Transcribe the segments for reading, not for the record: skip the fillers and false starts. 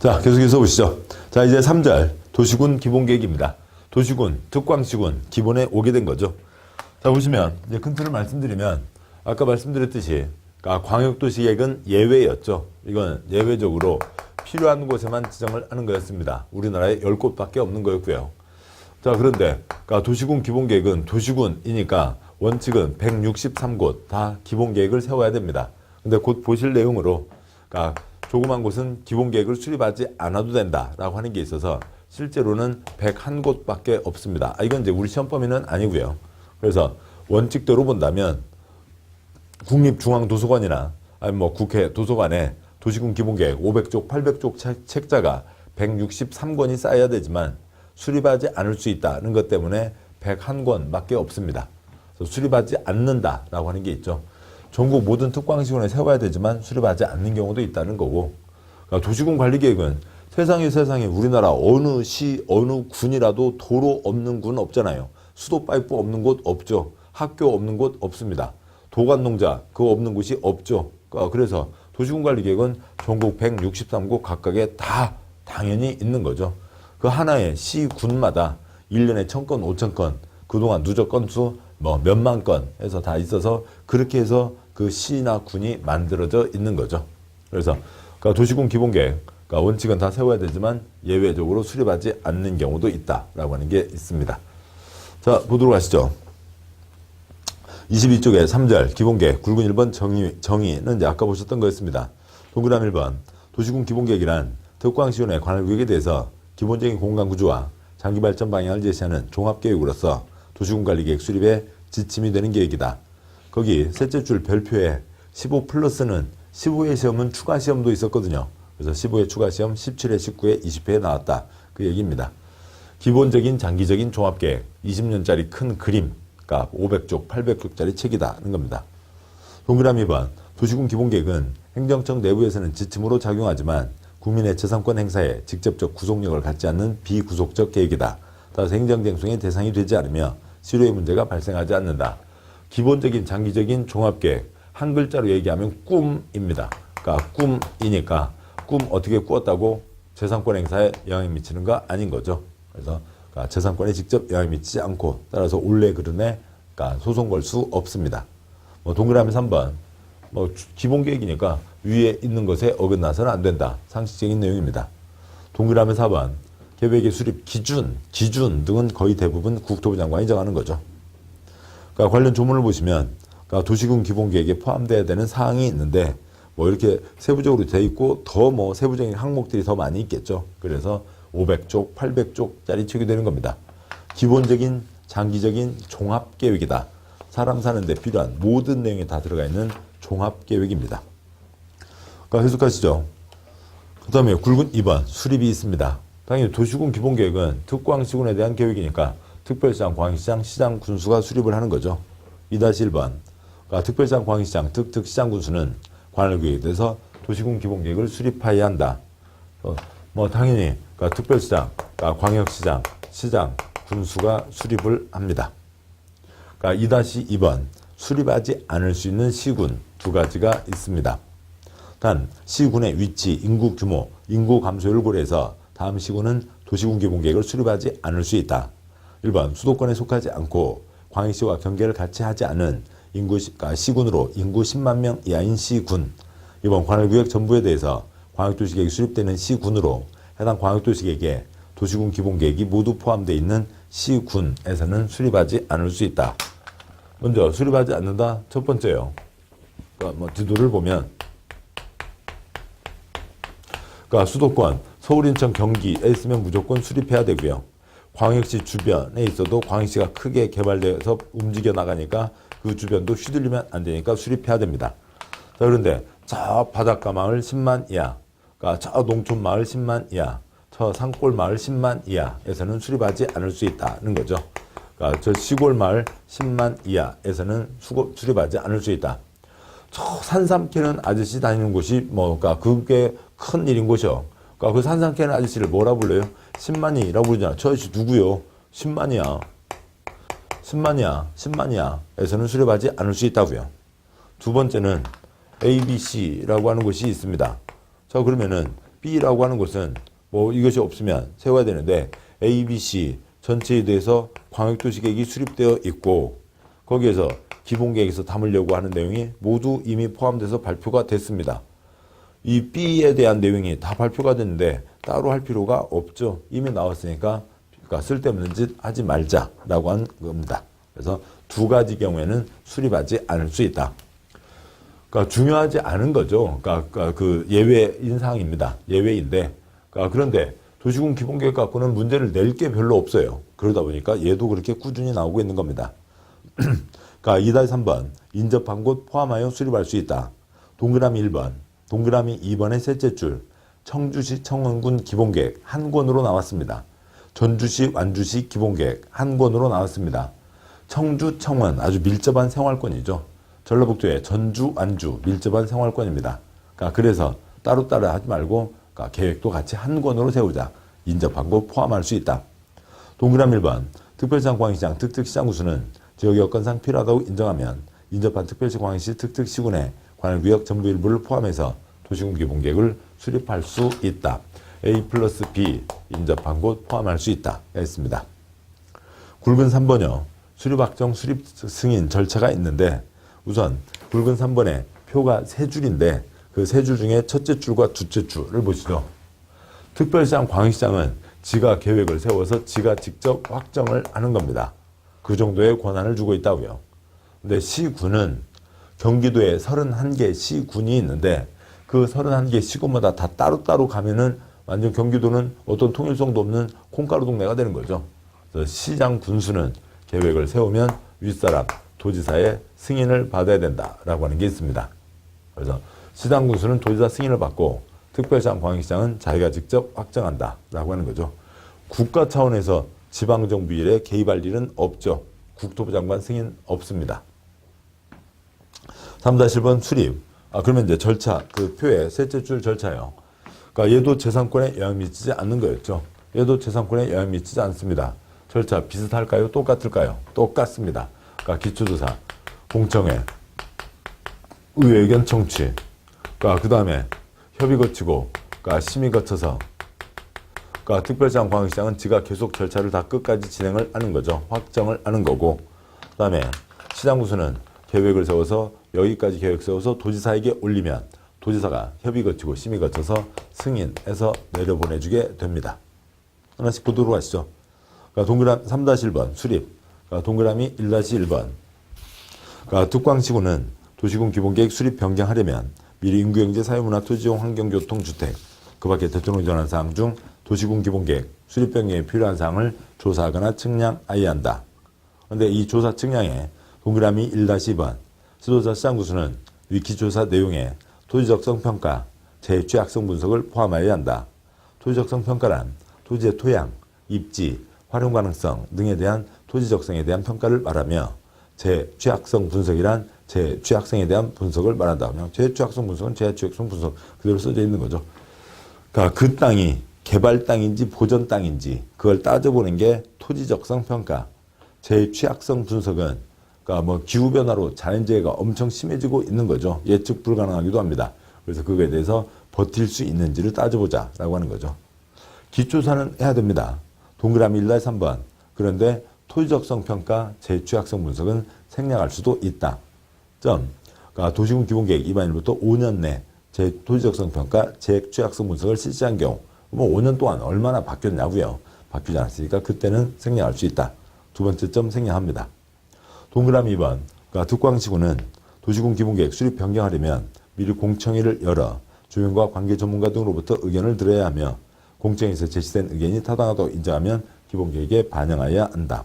자, 계속해서 보시죠. 자, 이제 3절 도시군 기본계획입니다. 도시군, 특광시군 기본에 오게 된 거죠. 자, 보시면 이제 큰 틀을 말씀드리면 아까 말씀드렸듯이 광역도시계획은 예외였죠. 이건 예외적으로 필요한 곳에만 지정을 하는 거였습니다. 우리나라에 10곳밖에 없는 거였고요. 자, 그런데 도시군 기본계획은 도시군이니까 원칙은 163곳 다 기본계획을 세워야 됩니다. 근데 곧 보실 내용으로 조그만 곳은 기본계획을 수립하지 않아도 된다라고 하는 게 있어서 실제로는 101곳밖에 없습니다. 이건 이제 우리 시험 범위는 아니고요. 그래서 원칙대로 본다면 국립중앙도서관이나 아니면 뭐 국회 도서관에 도시군 기본계획 500쪽, 800쪽 책자가 163권이 쌓여야 되지만 수립하지 않을 수 있다는 것 때문에 101권밖에 없습니다. 그래서 수립하지 않는다라고 하는 게 있죠. 전국 모든 특광시군에 세워야 되지만 수립하지 않는 경우도 있다는 거고, 도시군 관리계획은 세상에 우리나라 어느 시, 어느 군이라도 도로 없는 군 없잖아요. 수도 파이프 없는 곳 없죠. 학교 없는 곳 없습니다. 도관농자 그거 없는 곳이 없죠. 그래서 도시군 관리계획은 전국 163곳 각각에 다 당연히 있는 거죠. 그 하나의 시, 군마다 1년에 1000건, 5000건, 그동안 누적 건수 뭐 몇만 건 해서 다 있어서 그렇게 해서 그 시나 군이 만들어져 있는 거죠. 그래서 도시군 기본계획 원칙은 다 세워야 되지만 예외적으로 수립하지 않는 경우도 있다라고 하는 게 있습니다. 자, 보도록 하시죠. 22쪽에 3절 기본계획 굵은 1번 정의는 이제 아까 보셨던 거였습니다. 동그라미 1번 도시군 기본계획이란 특광시군의 관할구역에 대해서 기본적인 공간구조와 장기발전 방향을 제시하는 종합계획으로서 도시군관리계획 수립에 지침이 되는 계획이다. 거기 셋째 줄 별표에 15 플러스는 15회 시험은 추가 시험도 있었거든요. 그래서 15회 추가 시험, 17회, 19회, 20회에 나왔다. 그 얘기입니다. 기본적인 장기적인 종합계획, 20년짜리 큰 그림, 500쪽, 800쪽짜리 책이다는 겁니다. 동그라미 2번 도시군 기본계획은 행정청 내부에서는 지침으로 작용하지만 국민의 재산권 행사에 직접적 구속력을 갖지 않는 비구속적 계획이다. 따라서 행정쟁송의 대상이 되지 않으며 실효의 문제가 발생하지 않는다. 기본적인 장기적인 종합계획, 한 글자로 얘기하면 꿈입니다. 꿈이니까 꿈 어떻게 꾸었다고 재산권 행사에 영향이 미치는 거 아닌 거죠. 그래서 재산권에 직접 영향이 미치지 않고 따라서 올해 그른에 소송 걸 수 없습니다. 동그라미 3번 기본계획이니까 위에 있는 것에 어긋나서는 안 된다. 상식적인 내용입니다. 동그라미 4번 계획의 수립 기준 등은 거의 대부분 국토부 장관이 정하는 거죠. 관련 조문을 보시면 도시군 기본계획에 포함되어야 되는 사항이 있는데 이렇게 세부적으로 돼 있고 더 세부적인 항목들이 더 많이 있겠죠. 그래서 500쪽, 800쪽짜리 책이 되는 겁니다. 기본적인 장기적인 종합계획이다. 사람 사는데 필요한 모든 내용이 다 들어가 있는 종합계획입니다. 해석하시죠. 그 다음에 굵은 2번 수립이 있습니다. 당연히 도시군 기본계획은 특광시군에 대한 계획이니까 특별시장, 광역시장, 시장, 군수가 수립을 하는 거죠. 2-1번 특별시장, 광역시장, 특특시장, 군수는 관할구역에 대해서 도시군 기본계획을 수립해야 한다. 당연히 특별시장, 광역시장, 시장, 군수가 수립을 합니다. 2-2번 수립하지 않을 수 있는 시군 두 가지가 있습니다. 단 시군의 위치, 인구 규모, 인구 감소율을 고려해서 다음 시군은 도시군 기본계획을 수립하지 않을 수 있다. 1번 수도권에 속하지 않고 광역시와 경계를 같이 하지 않은 시군으로 인구 10만 명 이하인 시군. 2번 관할구역 전부에 대해서 광역도시계획이 수립되는 시군으로 해당 광역도시계획에 도시군 기본계획이 모두 포함되어 있는 시군에서는 수립하지 않을 수 있다. 먼저 수립하지 않는다. 첫 번째요. 지도를 보면 수도권, 서울, 인천, 경기에 있으면 무조건 수립해야 되고요. 광역시 주변에 있어도 광역시가 크게 개발돼서 움직여 나가니까 그 주변도 휘둘리면 안 되니까 수립해야 됩니다. 자, 그런데 저 바닷가 마을 10만 이하, 저 농촌 마을 10만 이하, 저 산골 마을 10만 이하에서는 수립하지 않을 수 있다는 거죠. 저 시골 마을 10만 이하에서는 수립하지 않을 수 있다. 저 산삼 캐는 아저씨 다니는 곳이 그게 큰 일인 곳이요. 그 산삼 캐는 아저씨를 뭐라 불러요? 10만이라고 부르잖아. 저 아저씨 누구요? 10만이야. 10만이야에서는 수립하지 않을 수 있다고요. 두 번째는 ABC라고 하는 곳이 있습니다. 자, 그러면은 B라고 하는 것은 뭐 이것이 없으면 세워야 되는데 A, B, C 전체에 대해서 광역도시계획이 수립되어 있고 거기에서 기본계획에서 담으려고 하는 내용이 모두 이미 포함돼서 발표가 됐습니다. 이 B에 대한 내용이 다 발표가 됐는데 따로 할 필요가 없죠. 이미 나왔으니까 그러니까 쓸데없는 짓 하지 말자라고 한 겁니다. 그래서 두 가지 경우에는 수립하지 않을 수 있다. 그러니까 중요하지 않은 거죠. 그러니까 그 예외인 사항입니다. 예외인데 그런데 도시군 기본계획 갖고는 문제를 낼 게 별로 없어요. 그러다 보니까 얘도 그렇게 꾸준히 나오고 있는 겁니다. 그러니까 2-3번 인접한 곳 포함하여 수립할 수 있다. 동그라미 1번, 동그라미 2번의 셋째 줄 청주시 청원군 기본계획 한 권으로 나왔습니다. 전주시 완주시 기본계획 한 권으로 나왔습니다. 청주 청원 아주 밀접한 생활권이죠. 전라북도의 전주 완주 밀접한 생활권입니다. 그러니까 그래서 따로따로 하지 말고 그러니까 계획도 같이 한 권으로 세우자. 인접한 곳 포함할 수 있다. 동그라미 1번 특별시장 광역시장 특특시장 구수는 지역 여건상 필요하다고 인정하면 인접한 특별시 광역시 특특시군의 관할구역 전부 일부를 포함해서 도시군 기본계획을 수립할 수 있다. A 플러스 B 인접한 곳 포함할 수 있다. 했습니다. 굵은 3번요. 수립 확정 수립 승인 절차가 있는데 우선 굵은 3번에 표가 세 줄인데 그 세 줄 중에 첫째 줄과 둘째 줄을 보시죠. 특별시장 광역시장은 지가 계획을 세워서 지가 직접 확정을 하는 겁니다. 그 정도의 권한을 주고 있다고요. 근데 시군은 경기도에 31개 시군이 있는데 그 31개 시군마다 다 따로따로 가면은 완전 경기도는 어떤 통일성도 없는 콩가루 동네가 되는 거죠. 그래서 시장 군수는 계획을 세우면 윗사람 도지사의 승인을 받아야 된다라고 하는 게 있습니다. 그래서 시장 군수는 도지사 승인을 받고 특별시장 광역시장은 자기가 직접 확정한다라고 하는 거죠. 국가 차원에서 지방정부 일에 개입할 일은 없죠. 국토부 장관 승인 없습니다. 3-1번 수립. 그러면 이제 절차, 그 표의 셋째 줄 절차요. 그러니까 얘도 재산권에 영향 미치지 않는 거였죠. 얘도 재산권에 영향 미치지 않습니다. 절차 비슷할까요? 똑같을까요? 똑같습니다. 그러니까 기초조사, 공청회, 의회 의견 청취, 그 다음에 협의 거치고, 심의 거쳐서, 특별시장 광역시장은 지가 계속 절차를 다 끝까지 진행을 하는 거죠. 확정을 하는 거고, 그 다음에 시장구수는 계획을 세워서 여기까지 계획 세워서 도지사에게 올리면 도지사가 협의 거치고 심의 거쳐서 승인해서 내려보내주게 됩니다. 하나씩 보도록 하시죠. 동그라미 3-1번 수립. 동그라미 1-1번. 특광시군은 도시군 기본계획 수립 변경하려면 미리 인구경제, 사회문화, 토지용, 환경교통, 주택 그 밖에 대통령이 정한 사항 중 도시군 기본계획 수립 변경에 필요한 사항을 조사하거나 측량하여야 한다. 그런데 이 조사 측량에 동그라미 1-2번 지도자 시장구수는 위키조사 내용에 토지적성 평가, 재취약성 분석을 포함하여야 한다. 토지적성 평가란 토지의 토양, 입지, 활용 가능성 등에 대한 토지적성에 대한 평가를 말하며 재취약성 분석이란 재취약성에 대한 분석을 말한다. 그냥 재취약성 분석은 재취약성 분석 그대로 써져 있는 거죠. 그러니까 그 땅이 개발 땅인지 보전 땅인지 그걸 따져보는 게 토지적성 평가. 재취약성 분석은 그러니까 뭐 기후변화로 자연재해가 엄청 심해지고 있는 거죠. 예측 불가능하기도 합니다. 그래서 그거에 대해서 버틸 수 있는지를 따져보자라고 하는 거죠. 기초사는 해야 됩니다. 동그라미 1-3번. 그런데 토지적성 평가, 재취약성 분석은 생략할 수도 있다. 그러니까 도시군 기본계획 입안일부터 5년 내 토지적성 평가, 재취약성 분석을 실시한 경우 뭐 5년 동안 얼마나 바뀌었냐고요. 바뀌지 않았으니까 그때는 생략할 수 있다. 두 번째 점 생략합니다. 동그라미 2번. 그러니까 특광시군은 도시군 기본계획 수립 변경하려면 미리 공청회를 열어 주민과 관계 전문가 등으로부터 의견을 들어야 하며 공청회에서 제시된 의견이 타당하다고 인정하면 기본계획에 반영하여야 한다.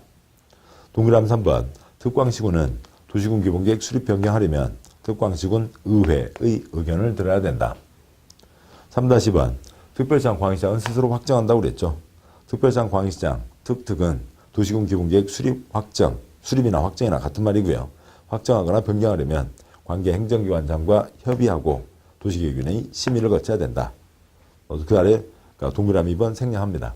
동그라미 3번. 특광시군은 도시군 기본계획 수립 변경하려면 특광시군 의회의 의견을 들어야 된다. 3-2번. 특별시장 광역시장은 스스로 확정한다고 그랬죠. 특별시장 광역시장 특특은 도시군 기본계획 수립 확정, 수립이나 확정이나 같은 말이고요. 확정하거나 변경하려면 관계 행정기관장과 협의하고 도시계획위원회의 심의를 거쳐야 된다. 그 아래 동그라미 2번 생략합니다.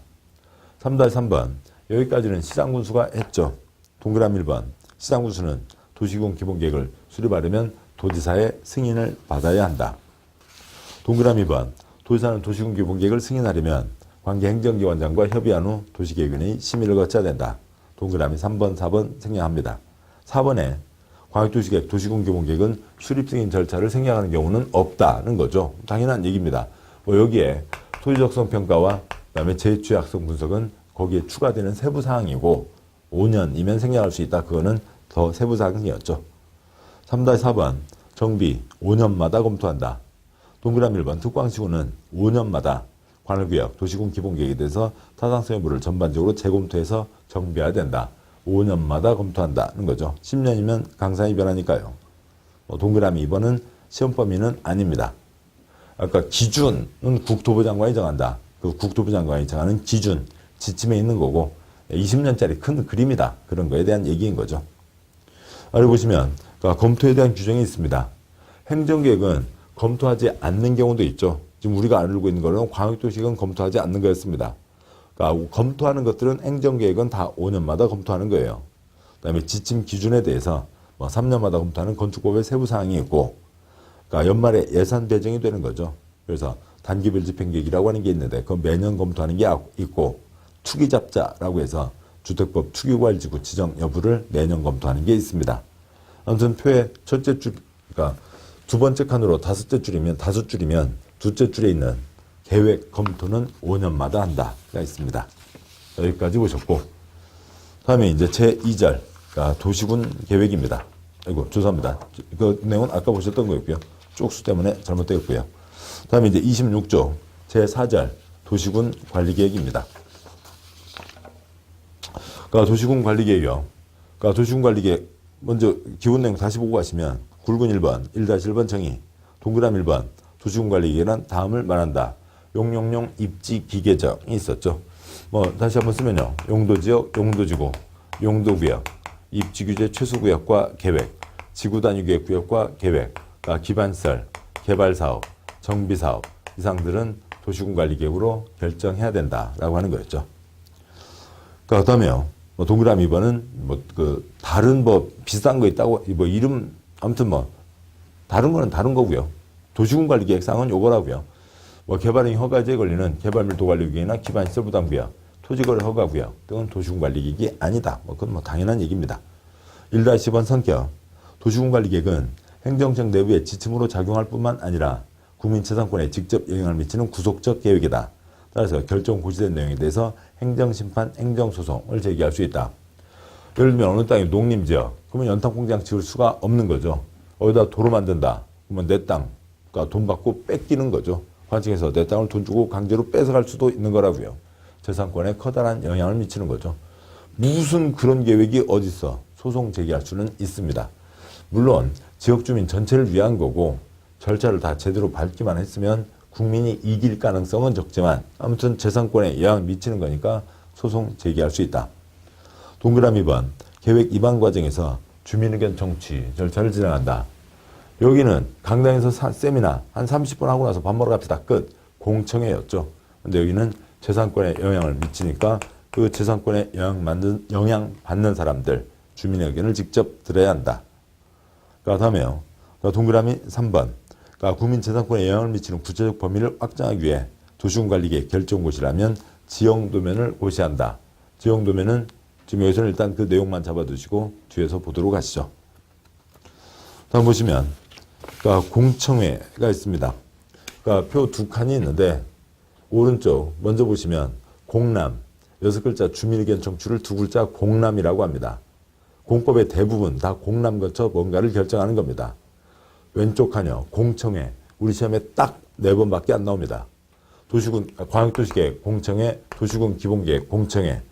3-3번. 여기까지는 시장군수가 했죠. 동그라미 1번. 시장군수는 도시군 기본계획을 수립하려면 도지사의 승인을 받아야 한다. 동그라미 2번. 도지사는 도시군 기본계획을 승인하려면 관계 행정기관장과 협의한 후 도시계획위원회의 심의를 거쳐야 된다. 동그라미 3번, 4번 생략합니다. 4번에 광역도시계획, 도시군 기본계획은 수립 승인 절차를 생략하는 경우는 없다는 거죠. 당연한 얘기입니다. 여기에 토지적성평가와 그다음에 재취약성 분석은 거기에 추가되는 세부사항이고 5년이면 생략할 수 있다. 그거는 더 세부사항이었죠. 3-4번 정비 5년마다 검토한다. 동그라미 1번 특광시군은 5년마다 관할구역, 도시군 기본계획에 대해서 타당성 여부를 전반적으로 재검토해서 정비해야 된다. 5년마다 검토한다는 거죠. 10년이면 강산이 변하니까요. 동그라미 2번은 시험 범위는 아닙니다. 아까 기준은 국토부 장관이 정한다. 그 국토부 장관이 정하는 기준, 지침에 있는 거고 20년짜리 큰 그림이다. 그런 거에 대한 얘기인 거죠. 아래 보시면 검토에 대한 규정이 있습니다. 행정계획은 검토하지 않는 경우도 있죠. 지금 우리가 알고 있는 거는 광역도시계획은 검토하지 않는 거였습니다. 그러니까 검토하는 것들은 행정계획은 다 5년마다 검토하는 거예요. 그 다음에 지침 기준에 대해서 3년마다 검토하는 건축법의 세부사항이 있고, 그러니까 연말에 예산 배정이 되는 거죠. 그래서 단기별 집행계획이라고 하는 게 있는데, 그건 매년 검토하는 게 있고, 투기잡자라고 해서 주택법 투기과일지구 지정 여부를 매년 검토하는 게 있습니다. 아무튼 표의 첫째 줄, 그러니까 두 번째 칸으로 다섯 줄이면 둘째 줄에 있는 계획 검토는 5년마다 한다가 있습니다. 여기까지 보셨고, 다음에 이제 제2절, 그러니까 도시군 계획입니다. 아이고, 죄송합니다. 그 내용은 아까 보셨던 거였고요. 쪽수 때문에 잘못되었고요. 다음에 이제 26조, 제4절, 도시군 관리계획입니다. 그러니까 도시군 관리계획이요. 그러니까 도시군 관리계획, 먼저 기본 내용 다시 보고 가시면, 굵은 1번, 1-1번 정의, 동그라미 1번, 도시군 관리계획은 다음을 말한다. 용용용 입지 기계정이 있었죠. 다시 한번 쓰면요. 용도지역, 용도지구, 용도구역, 입지규제 최소구역과 계획, 지구단위계획 구역과 계획, 기반시설, 개발사업, 정비사업 이상들은 도시군 관리계획으로 결정해야 된다라고 하는 거였죠. 그 다음에요. 동그라미 2번은 다른 비슷한 거 있다고 이름 아무튼 다른 거는 다른 거고요. 도시군 관리계획상은 요거라고요. 개발행위 허가제에 걸리는 개발물 도관리구역이나 기반시설 부담구역, 토지거래 허가구역 등은 도시군 관리계획이 아니다. 그건 당연한 얘기입니다. 1-10번 성격. 도시군 관리계획은 행정청 내부의 지침으로 작용할 뿐만 아니라 국민 재산권에 직접 영향을 미치는 구속적 계획이다. 따라서 결정 고시된 내용에 대해서 행정심판, 행정소송을 제기할 수 있다. 예를 들면 어느 땅이 농림지역, 그러면 연탄공장 지을 수가 없는 거죠. 어디다 도로 만든다. 그러면 내 땅, 그러니까 돈 받고 뺏기는 거죠. 관청에서 내 땅을 돈 주고 강제로 뺏어갈 수도 있는 거라고요. 재산권에 커다란 영향을 미치는 거죠. 무슨 그런 계획이 어딨어. 소송 제기할 수는 있습니다. 물론 지역주민 전체를 위한 거고 절차를 다 제대로 밟기만 했으면 국민이 이길 가능성은 적지만 아무튼 재산권에 영향을 미치는 거니까 소송 제기할 수 있다. 동그라미 2번 계획 입안 과정에서 주민의견 청취 절차를 진행한다. 여기는 강당에서 세미나 한 30분 하고 나서 밥 먹으러 갑시다. 끝. 공청회였죠. 근데 여기는 재산권에 영향을 미치니까 그 재산권에 영향 받는 사람들 주민의 의견을 직접 들어야 한다. 다음에요. 동그라미 3번. 국민 재산권에 영향을 미치는 구체적 범위를 확정하기 위해 도시군 관리계획 결정고시라면 지형도면을 고시한다. 지형도면은 지금 여기서는 일단 그 내용만 잡아두시고 뒤에서 보도록 하시죠. 다음 보시면 공청회가 있습니다. 표 두 칸이 있는데 오른쪽 먼저 보시면 공람 6글자 주민의견 청취를 두 글자 공람이라고 합니다. 공법의 대부분 다 공람 거쳐 뭔가를 결정하는 겁니다. 왼쪽 칸이요. 공청회. 우리 시험에 딱 4번밖에 안 나옵니다. 도시군 광역도시계획 공청회, 도시군 기본계획 공청회,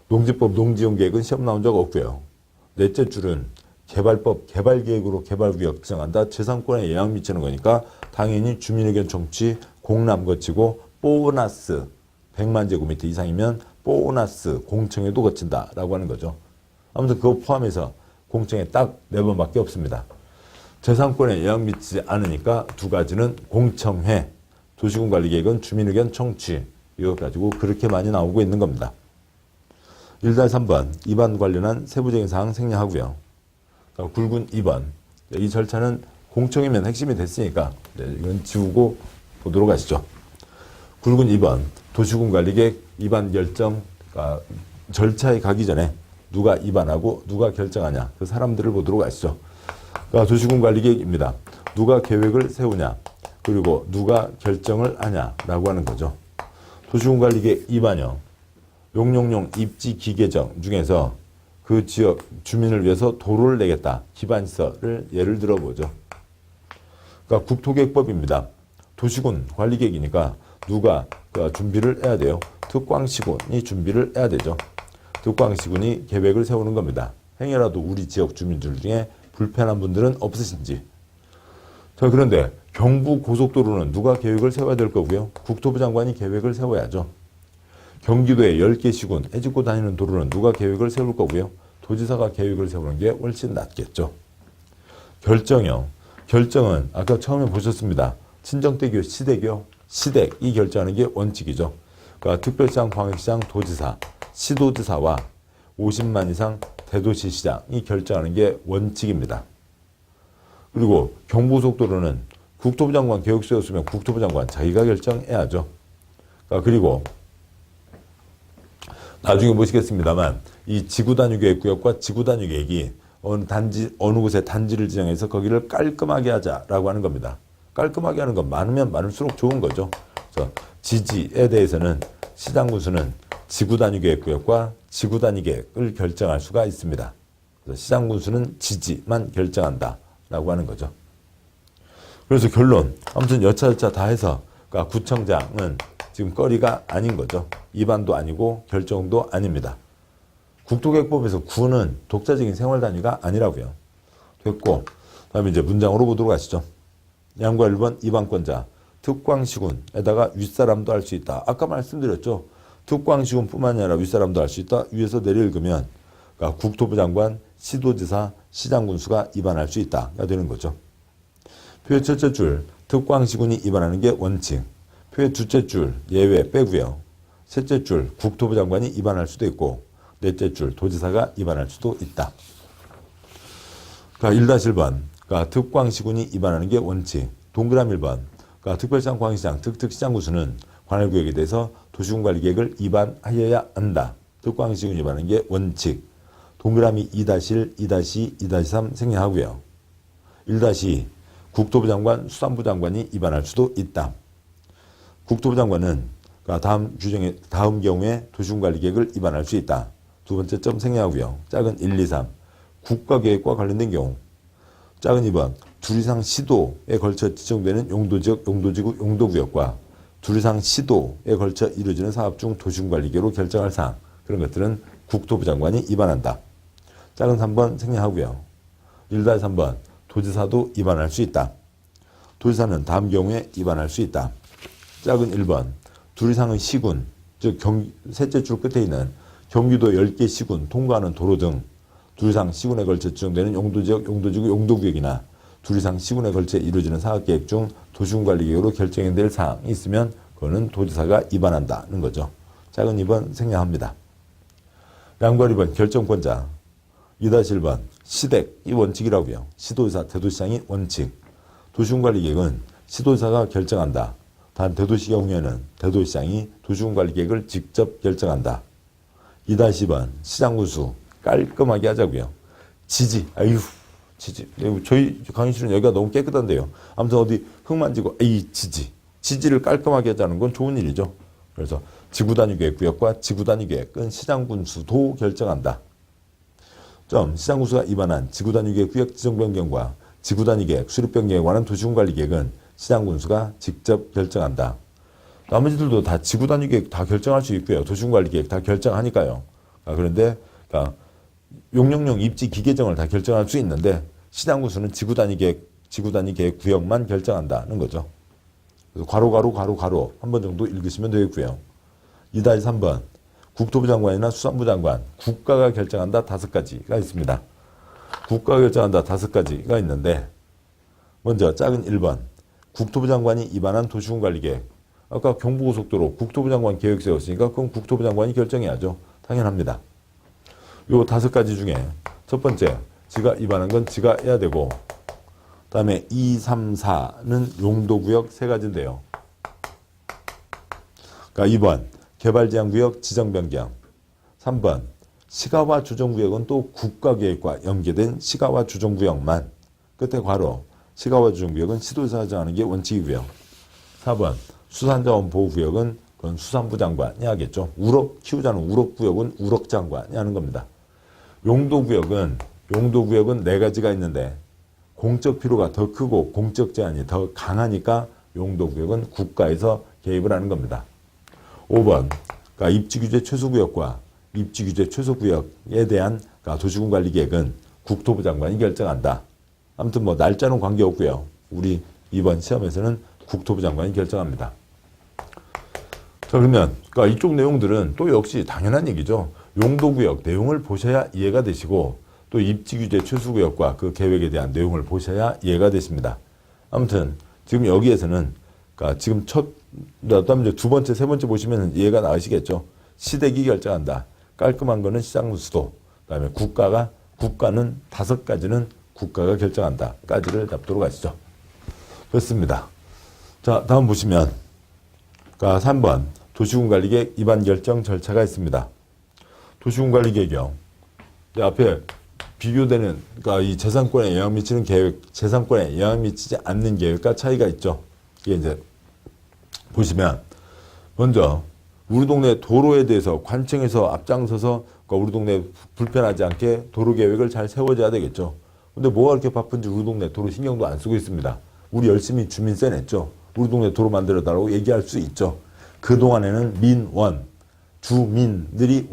농지법 농지용계획은 시험 나온 적 없고요. 넷째 줄은 개발법 개발계획으로 개발구역 지정한다. 재산권에 영향 미치는 거니까 당연히 주민의견 청취 공람 거치고 보너스 100만 제곱미터 이상이면 보너스 공청회도 거친다라고 하는 거죠. 아무튼 그거 포함해서 공청회 딱 4번밖에 없습니다. 재산권에 영향 미치지 않으니까 두 가지는 공청회, 도시군 관리계획은 주민의견 청취 이것 가지고 그렇게 많이 나오고 있는 겁니다. 1-3번 입안 관련한 세부적인 사항 생략하고요. 굵은 2번 이 절차는 공청회면 핵심이 됐으니까 이건 지우고 보도록 하시죠. 굵은 2번 도시군 관리계획 위반 결정 절차에 가기 전에 누가 위반하고 누가 결정하냐 그 사람들을 보도록 하시죠. 도시군 관리계획입니다. 누가 계획을 세우냐 그리고 누가 결정을 하냐라고 하는 거죠. 도시군 관리계획 위반형 용용용 입지 기계정 중에서 그 지역 주민을 위해서 도로를 내겠다. 기반시설을 예를 들어보죠. 그러니까 국토계획법입니다. 도시군 관리계획이니까 누가 준비를 해야 돼요. 특광시군이 준비를 해야 되죠. 특광시군이 계획을 세우는 겁니다. 행여라도 우리 지역 주민들 중에 불편한 분들은 없으신지. 자, 그런데 경부고속도로는 누가 계획을 세워야 될 거고요. 국토부 장관이 계획을 세워야죠. 경기도에 10개 시군 해집고 다니는 도로는 누가 계획을 세울 거고요. 도지사가 계획을 세우는 게 훨씬 낫겠죠. 결정형. 결정은 아까 처음에 보셨습니다. 친정대교, 시대교, 시댁이 결정하는 게 원칙이죠. 그러니까 특별시장, 광역시장, 도지사, 시도지사와 50만 이상 대도시시장이 결정하는 게 원칙입니다. 그리고 경부고속도로는 국토부 장관 계획 세웠으면 국토부 장관 자기가 결정해야죠. 그리고 나중에 보시겠습니다만 이 지구단위계획구역과 지구단위계획이 어느 곳에 단지를 지정해서 거기를 깔끔하게 하자라고 하는 겁니다. 깔끔하게 하는 건 많으면 많을수록 좋은 거죠. 그래서 지지에 대해서는 시장군수는 지구단위계획구역과 지구단위계획을 결정할 수가 있습니다. 그래서 시장군수는 지지만 결정한다라고 하는 거죠. 그래서 결론, 아무튼 여차저차 다 해서 그러니까 구청장은 지금 거리가 아닌 거죠. 위반도 아니고 결정도 아닙니다. 국토계획법에서 구는 독자적인 생활 단위가 아니라고요. 됐고, 다음에 이제 문장으로 보도록 하시죠. 양과 1번 위반권자 특광시군에다가 윗사람도 할 수 있다. 아까 말씀드렸죠. 특광시군뿐만 아니라 윗사람도 할 수 있다. 위에서 내려 읽으면 그러니까 국토부 장관, 시도지사, 시장군수가 위반할 수 있다가 되는 거죠. 표의 첫째 줄 특광시군이 위반하는 게 원칙. 표의 둘째 줄 예외 빼고요. 셋째 줄 국토부 장관이 위반할 수도 있고 넷째 줄 도지사가 위반할 수도 있다. 그러니까 1-1번 그러니까 특광시군이 위반하는 게 원칙. 동그라미 1번 그러니까 특별시장, 광역시장, 특특시장군수는 관할구역에 대해서 도시군관리계획을 위반하여야 한다. 특광시군 위반하는 게 원칙. 동그라미 2-1, 2-2, 2-3 생략하고요. 1-2 국토부 장관, 수산부 장관이 위반할 수도 있다. 국토부 장관은 다음 경우에 도시군관리계획을 위반할 수 있다. 두 번째 점 생략하고요. 작은 1, 2, 3 국가계획과 관련된 경우. 작은 2번 둘 이상 시도에 걸쳐 지정되는 용도지역, 용도지구, 용도구역과 둘 이상 시도에 걸쳐 이루어지는 사업 중 도시군관리계획으로 결정할 사항. 그런 것들은 국토부 장관이 위반한다. 작은 3번 생략하고요. 1-3번 도지사도 위반할 수 있다. 도지사는 다음 경우에 위반할 수 있다. 작은 1번 둘 이상의 시군, 즉 셋째 줄 끝에 있는 경기도 10개 시군 통과하는 도로 등 둘 이상 시군에 걸쳐 지정되는 용도지역, 용도지구, 용도구역이나 둘 이상 시군에 걸쳐 이루어지는 사업계획 중 도시군관리계획으로 결정해야 될 사항이 있으면 그거는 도지사가 위반한다는 거죠. 작은 2번 생략합니다. 양과 2번 결정권자 2-1번 시댁이 원칙이라고요. 시도지사, 대도시장이 원칙. 도시군관리계획은 시도지사가 결정한다. 단 대도시 경우에는 대도시장이 도시군관리계획을 직접 결정한다. 2-2번 시장군수 깔끔하게 하자고요. 지지, 지지. 저희 강의실은 여기가 너무 깨끗한데요. 아무튼 어디 흙 만지고 지지를 깔끔하게 하자는 건 좋은 일이죠. 그래서 지구단위계획구역과 지구단위계획은 시장군수도 결정한다. 시장군수가 위반한 지구단위계획구역 지정 변경과 지구단위계획 수립 변경에 관한 도시군관리계획은 시장군수가 직접 결정한다. 나머지들도 다 지구단위계획 다 결정할 수 있고요. 도시군관리계획 다 결정하니까요. 그런데 용용용 입지 기계정을 다 결정할 수 있는데 시장군수는 지구단위계획 구역만 결정한다는 거죠. 그래서 괄호 한 번 정도 읽으시면 되겠고요. 2-3번 국토부 장관이나 수산부 장관 국가가 결정한다 5가지가 있습니다. 국가가 결정한다 5가지가 있는데 먼저 작은 1번 국토부 장관이 위반한 도시군관리계획. 아까 경부고속도로 국토부 장관 계획 세웠으니까 그럼 국토부 장관이 결정해야죠. 당연합니다. 요 5가지 중에 첫 번째 지가 위반한 건 지가 해야 되고 다음에 2, 3, 4는 용도구역 3가지인데요. 그러니까 2번 개발제한구역 지정변경. 3번 시가화 조정구역은 또 국가계획과 연계된 시가화 조정구역만. 끝에 괄호 시가화 조정구역은 시도에서 정하는 게 원칙이고요. 4번 수산자원 보호구역은 그건 수산부 장관이 하겠죠. 우럭 키우자는 우럭구역은 우럭장관이 하는 겁니다. 용도구역은 네 가지가 있는데 공적 필요가 더 크고 공적 제한이 더 강하니까 용도구역은 국가에서 개입을 하는 겁니다. 5번 그러니까 입지규제 최소구역과 입지규제 최소구역에 대한 그러니까 도시군관리계획은 국토부 장관이 결정한다. 아무튼 뭐 날짜는 관계없고요. 우리 이번 시험에서는 국토부 장관이 결정합니다. 자, 그러면 그러니까 이쪽 내용들은 또 역시 당연한 얘기죠. 용도구역 내용을 보셔야 이해가 되시고 또 입지규제 최소구역과 그 계획에 대한 내용을 보셔야 이해가 되십니다. 아무튼 지금 여기에서는 그러니까 지금 그다음에 이제 두 번째, 세 번째 보시면 이해가 나으시겠죠. 시댁이 결정한다. 깔끔한 거는 시장 수도. 그다음에 국가는 5가지는 국가가 결정한다까지를 잡도록 하시죠. 됐습니다. 자, 다음 보시면 그러니까 3번 도시군관리계획 입안 결정 절차가 있습니다. 도시군관리계획이요. 앞에 비교되는 그러니까 이 재산권에 영향 미치는 계획, 재산권에 영향 미치지 않는 계획과 차이가 있죠. 이게 이제 보시면 먼저 우리 동네 도로에 대해서 관청에서 앞장서서 그러니까 우리 동네 불편하지 않게 도로 계획을 잘 세워줘야 되겠죠. 근데 뭐가 그렇게 바쁜지 우리 동네 도로 신경도 안 쓰고 있습니다. 우리 열심히 주민세 냈죠. 우리 동네 도로 만들어 달라고 얘기할 수 있죠. 그동안에는 민원, 주민들이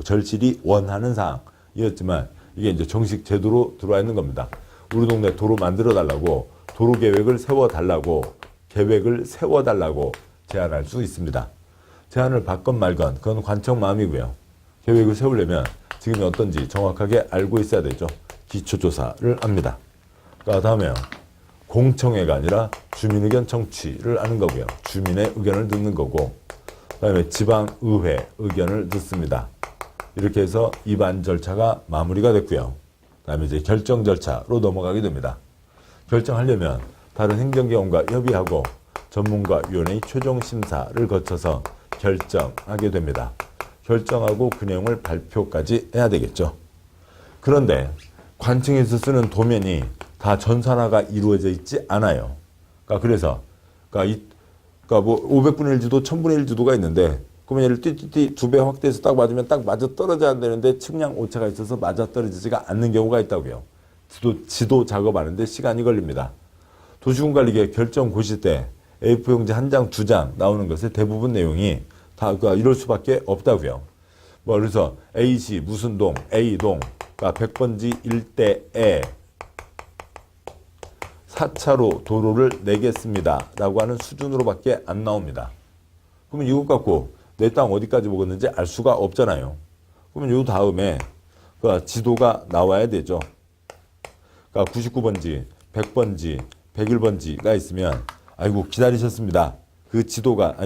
절실히 원하는 사항이었지만 이게 이제 정식 제도로 들어와 있는 겁니다. 우리 동네 도로 만들어 달라고, 도로 계획을 세워 달라고, 계획을 세워 달라고 제안할 수 있습니다. 제안을 받건 말건 그건 관청 마음이고요. 계획을 세우려면 지금이 어떤지 정확하게 알고 있어야 되죠. 기초조사를 합니다. 그러니까 다음에요. 공청회가 아니라 주민의견 청취를 하는 거고요. 주민의 의견을 듣는 거고, 그다음에 지방의회 의견을 듣습니다. 이렇게 해서 입안 절차가 마무리가 됐고요. 그다음에 이제 결정 절차로 넘어가게 됩니다. 결정하려면 다른 행정기관과 협의하고 전문가위원회의 최종 심사를 거쳐서 결정하게 됩니다. 결정하고 그 내용을 발표까지 해야 되겠죠. 그런데 관청에서 쓰는 도면이 다 전산화가 이루어져 있지 않아요. 그래서 뭐 500분의 1 지도, 1000분의 1 지도가 있는데 그러면 얘를 띠띠띠 2배 확대해서 딱 맞으면 딱 맞아 떨어져야 되는데 측량 오차가 있어서 맞아 떨어지지가 않는 경우가 있다고요. 지도 작업하는데 시간이 걸립니다. 도시군관리계획 결정 고시 때 A4용지 1장, 2장 나오는 것의 대부분 내용이 다 이럴 수밖에 없다고요. 뭐 그래서 A시 무슨 동, A동, 그러니까 100번지 일대에 4차로 도로를 내겠습니다 라고 하는 수준으로밖에 안 나옵니다. 그러면 이것 갖고 내 땅 어디까지 먹었는지 알 수가 없잖아요. 그러면 요 다음에 그 지도가 나와야 되죠. 그러니까 99번지, 100번지, 101번지가 있으면 아이고 기다리셨습니다. 그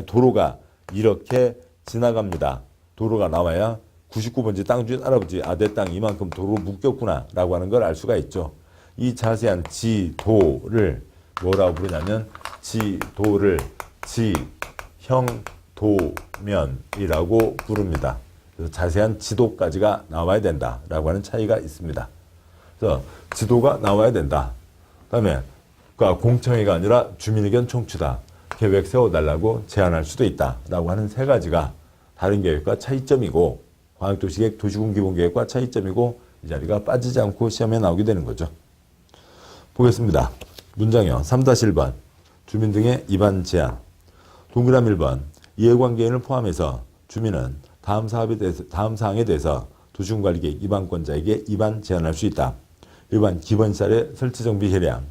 도로가 이렇게 지나갑니다. 도로가 나와야 99번지 땅 주인 할아버지, 내 땅 이만큼 도로 묶였구나 라고 하는 걸 알 수가 있죠. 이 자세한 지도를 뭐라고 부르냐면 지도를 지형도면이라고 부릅니다. 그래서 자세한 지도까지가 나와야 된다라고 하는 차이가 있습니다. 그래서 지도가 나와야 된다. 그다음에 그러니까 공청회가 아니라 주민의견 청취다. 계획 세워달라고 제안할 수도 있다라고 하는 세 가지가 다른 계획과 차이점이고 광역도시계획, 도시군기본계획과 차이점이고 이 자리가 빠지지 않고 시험에 나오게 되는 거죠. 보겠습니다. 문장형 3-1번 주민 등의 입안 제한. 동그라미 1번 이해관계인을 포함해서 주민은 다음 사항에 대해서 도시군관리계획 입안권자에게 입안 제한할 수 있다. 1번 기본시설의 설치정비 개량.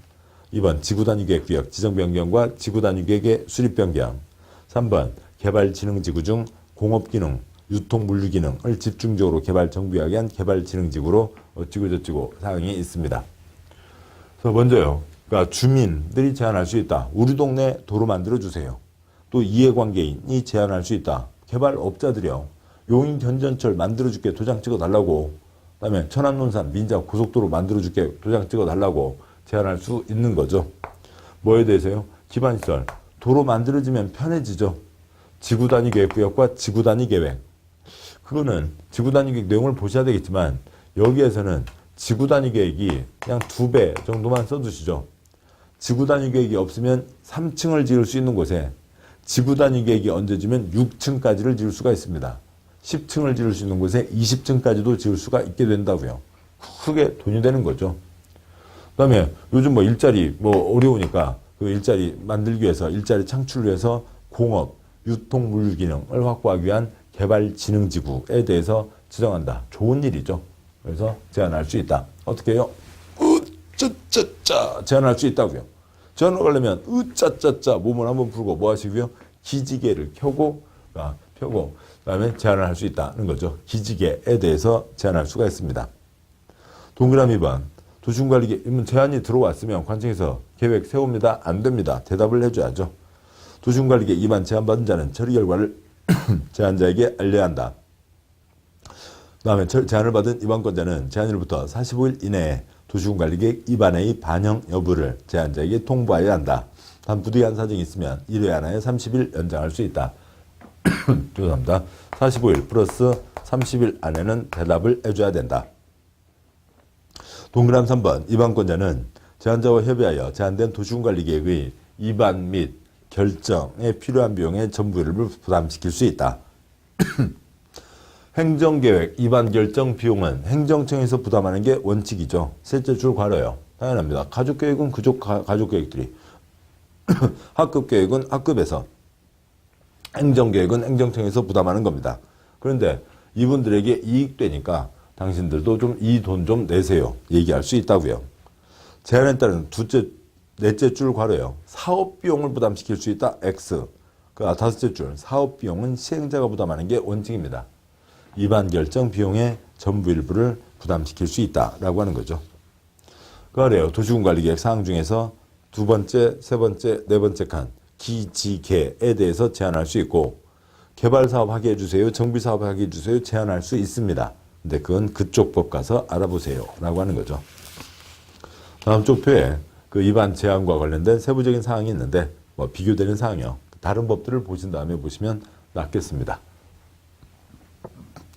2번 지구단위계획구역 지정변경과 지구단위계획의 수립변경. 3번 개발진흥지구 중 공업기능, 유통물류기능을 집중적으로 개발 정비하기 위한 개발진흥지구로 어찌고저찌고 사항이 있습니다. 그래서 먼저요. 그러니까 주민들이 제안할 수 있다. 우리 동네 도로 만들어주세요. 또 이해관계인이 제안할 수 있다. 개발업자들이요. 용인 견전철 만들어줄게 도장 찍어달라고. 그다음에 천안 논산 민자 고속도로 만들어줄게 도장 찍어달라고 제안할 수 있는 거죠. 뭐에 대해서요? 기반시설. 도로 만들어지면 편해지죠. 지구 단위 계획 구역과 지구 단위 계획. 그거는 지구 단위 계획 내용을 보셔야 되겠지만 여기에서는 지구 단위 계획이 그냥 2배 정도만 써두시죠. 지구 단위 계획이 없으면 3층을 지을 수 있는 곳에 지구 단위 계획이 얹어지면 6층까지를 지을 수가 있습니다. 10층을 지을 수 있는 곳에 20층까지도 지을 수가 있게 된다고요. 크게 돈이 되는 거죠. 그 다음에 요즘 뭐 일자리 뭐 어려우니까 그 일자리 만들기 위해서 일자리 창출을 위해서 공업, 유통 물류 기능을 확보하기 위한 개발진흥지구에 대해서 지정한다. 좋은 일이죠. 그래서 제한할 수 있다. 어떻게 해요? 으짜짜짜 제한할 수 있다고요. 제한을 하려면 으짜짜짜 몸을 한번 풀고 뭐 하시고요? 기지개를 켜고 펴고 그다음에 제한을 할 수 있다는 거죠. 기지개에 대해서 제한할 수가 있습니다. 동그라미 2번 도시군관리계 제한이 들어왔으면 관청에서 계획 세웁니다. 안 됩니다. 대답을 해줘야죠. 도시군관리계 위반 제한받은 자는 처리 결과를 제한자에게 알려야 한다. 그 다음에 제한을 받은 위반권자는 제한일부터 45일 이내에 도시군관리계획 위반의 반영 여부를 제한자에게 통보해야 한다. 단 부득이한 사정이 있으면 1회 하나에 30일 연장할 수 있다. 죄송합니다. 45일 플러스 30일 안에는 대답을 해줘야 된다. 동그라미 3번 위반권자는 제한자와 협의하여 제한된 도시군관리계획의 위반 및 결정에 필요한 비용의 전부를 부담시킬 수 있다. 행정계획 위반 결정 비용은 행정청에서 부담하는 게 원칙이죠. 셋째 줄 괄호요. 당연합니다. 가족계획은 가족계획들이 학급계획은 학급에서 행정계획은 행정청에서 부담하는 겁니다. 그런데 이분들에게 이익되니까 당신들도 좀 이 돈 좀 내세요. 얘기할 수 있다고요. 제한에 따른 넷째 줄 괄호요. 사업비용을 부담시킬 수 있다. X. 다섯째 줄 사업비용은 시행자가 부담하는 게 원칙입니다. 위반 결정 비용의 전부 일부를 부담시킬 수 있다라고 하는 거죠. 그래요. 도시군관리계획 사항 중에서 두 번째, 세 번째, 네 번째 칸 기지개에 대해서 제한할 수 있고 개발사업 하게 해주세요. 정비사업 하게 해주세요. 제한할 수 있습니다. 근데 그건 그쪽 법 가서 알아보세요. 라고 하는 거죠. 다음 쪽 표에 그 위반 제한과 관련된 세부적인 사항이 있는데 뭐 비교되는 사항이요. 다른 법들을 보신 다음에 보시면 낫겠습니다.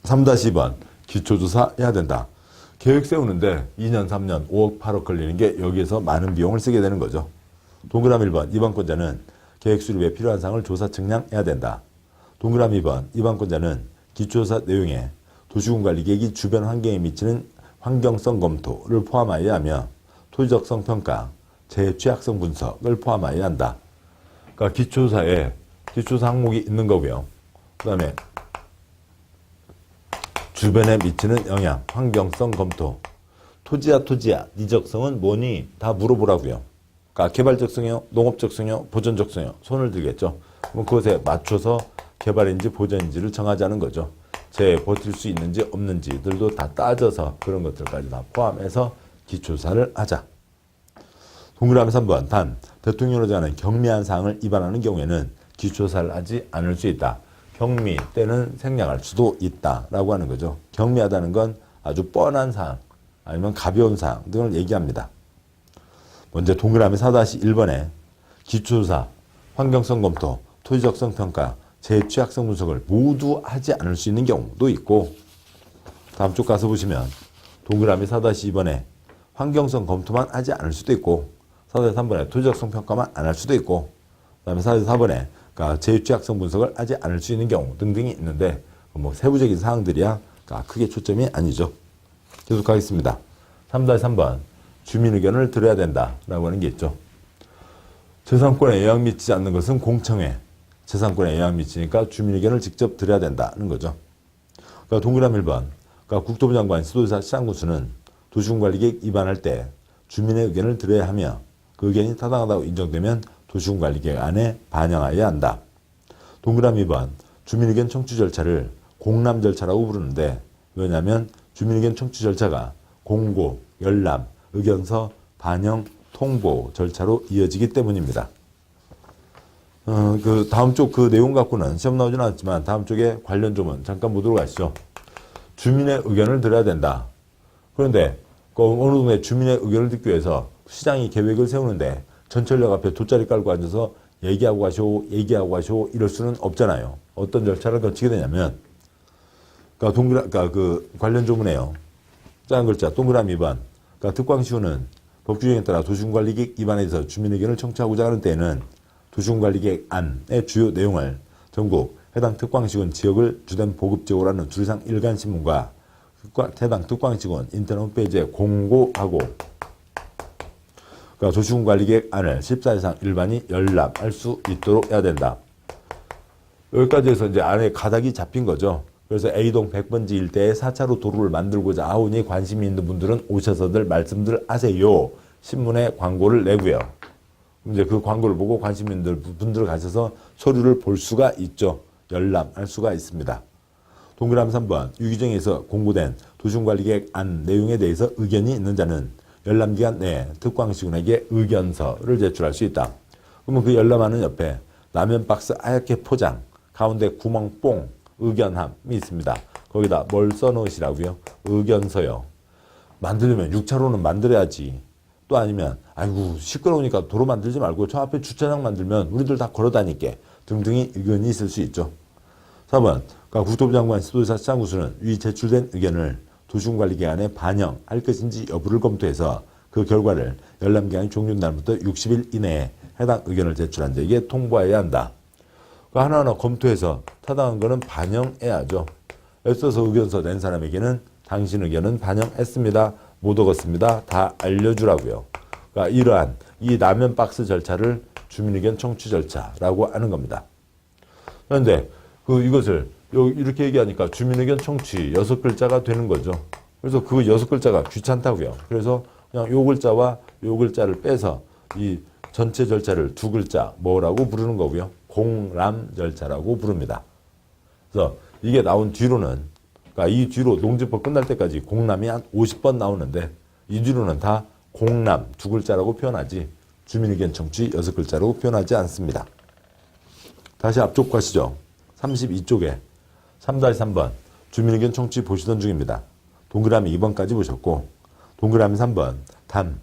3-2번 기초조사 해야 된다. 계획 세우는데 2년, 3년, 5억, 8억 걸리는 게 여기에서 많은 비용을 쓰게 되는 거죠. 동그라미 1번 위반권자는 계획 수립에 필요한 사항을 조사 측량해야 된다. 동그라미 2번 위반권자는 기초조사 내용에 도시군관리계획이 주변 환경에 미치는 환경성 검토를 포함하여야 하며 토지적성 평가, 재취약성 분석을 포함하여야 한다. 그러니까 기초조사에 기초조사 항목이 있는 거고요. 그 다음에 주변에 미치는 영향, 환경성 검토. 토지야, 네 적성은 뭐니? 다 물어보라고요. 그러니까 개발적성이요, 농업적성이요, 보전적성이요. 손을 들겠죠. 그럼 그것에 맞춰서 개발인지 보전인지를 정하자는 거죠. 버틸 수 있는지 없는지들도 다 따져서 그런 것들까지 다 포함해서 기초조사를 하자. 동그라미 3번 단 대통령으로 정하는 경미한 사항을 위반하는 경우에는 기초조사를 하지 않을 수 있다. 경미 때는 생략할 수도 있다라고 하는 거죠. 경미하다는 건 아주 뻔한 사항 아니면 가벼운 사항 등을 얘기합니다. 먼저 동그라미 4-1번에 기초조사, 환경성 검토, 토지적성 평가, 재취약성 분석을 모두 하지 않을 수 있는 경우도 있고 다음 쪽 가서 보시면 동그라미 4-2번에 환경성 검토만 하지 않을 수도 있고 4-3번에 토지적성 평가만 안 할 수도 있고 그 다음에 4-4번에 그러니까 재취약성 분석을 하지 않을 수 있는 경우 등등이 있는데 뭐 세부적인 사항들이야 크게 초점이 아니죠. 계속 가겠습니다. 3-3번 주민 의견을 들어야 된다라고 하는 게 있죠. 재산권에 영향 미치지 않는 것은 공청회, 재산권에 영향 미치니까 주민 의견을 직접 들어야 된다는 거죠. 그러니까 동그라미 1번 그러니까 국토부 장관 지도자 시장군수는 도시군관리계획 위반할 때 주민의 의견을 들어야 하며 그 의견이 타당하다고 인정되면 도시군관리계획 안에 반영해야 한다. 동그라미 2번 주민의견 청취 절차를 공람 절차라고 부르는데 왜냐하면 주민의견 청취 절차가 공고, 열람, 의견서, 반영, 통보 절차로 이어지기 때문입니다. 그 다음 쪽 그 내용 갖고는 시험 나오지는 않았지만 다음 쪽에 관련 조문 잠깐 보도록 하시죠. 주민의 의견을 들어야 된다. 그런데 그 어느 동네 주민의 의견을 듣기 위해서 시장이 계획을 세우는데 전철역 앞에 돗자리 깔고 앉아서 얘기하고 가시오 이럴 수는 없잖아요. 어떤 절차를 거치게 되냐면 그러니까 그 관련 조문에요. 작은 글자 동그라미 2번. 그러니까 특광시효는 법규정에 따라 도시군관리계획 입안에 대해서 주민 의견을 청취하고자 하는 때에는 도시군관리계획 안의 주요 내용을 전국 해당 특광시군 지역을 주된 보급지역으로 하는 주리상 일간신문과 해당 특광시군 인터넷 홈페이지에 공고하고 그러니까 도시군관리계획 안을 14일 이상 일반이 열람할 수 있도록 해야 된다. 여기까지 해서 이제 안에 가닥이 잡힌 거죠. 그래서 A동 100번지 일대에 4차로 도로를 만들고자 하오니 관심이 있는 분들은 오셔서들 말씀들 하세요. 신문에 광고를 내고요. 이제 그 광고를 보고 관심 있는 분들 가셔서 서류를 볼 수가 있죠. 열람할 수가 있습니다. 동그라미 3번 유규정에서 공고된 도시군관리계획 안 내용에 대해서 의견이 있는 자는 열람기간 내에 특광시군에게 의견서를 제출할 수 있다. 그러면 그 열람하는 옆에 라면 박스 하얗게 포장 가운데 구멍 뽕 의견함이 있습니다. 거기다 뭘 써놓으시라고요? 의견서요. 만들려면 6차로는 만들어야지. 또 아니면 아이고 시끄러우니까 도로 만들지 말고 저 앞에 주차장 만들면 우리들 다 걸어다니게 등등의 의견이 있을 수 있죠. 4번 그러니까 국토부 장관 시도지사 시장구수는 위 제출된 의견을 도시군관리계획안에 반영할 것인지 여부를 검토해서 그 결과를 열람기간이 종료된 날부터 60일 이내에 해당 의견을 제출한 자에게 통보해야 한다. 하나하나 검토해서 타당한 거는 반영해야죠. 애써서 의견서 낸 사람에게는 당신 의견은 반영했습니다. 못 얻었습니다. 다 알려주라고요. 그러니까 이러한 이 라면 박스 절차를 주민의견 청취 절차라고 하는 겁니다. 그런데 이것을 이렇게 얘기하니까 주민의견 청취 6글자가 되는 거죠. 그래서 그 6글자가 귀찮다고요. 그래서 그냥 요 글자와 요 글자를 빼서 이 전체 절차를 2글자 뭐라고 부르는 거고요. 공람 절차라고 부릅니다. 그래서 이게 나온 뒤로는 그러니까 이 뒤로 농지법 끝날 때까지 공람이 한 50번 나오는데 이 뒤로는 다 공람 2글자라고 표현하지 주민의견 청취 6글자라고 표현하지 않습니다. 다시 앞쪽 가시죠. 32쪽에 3-3번 주민의견 청취 보시던 중입니다. 동그라미 2번까지 보셨고 동그라미 3번 단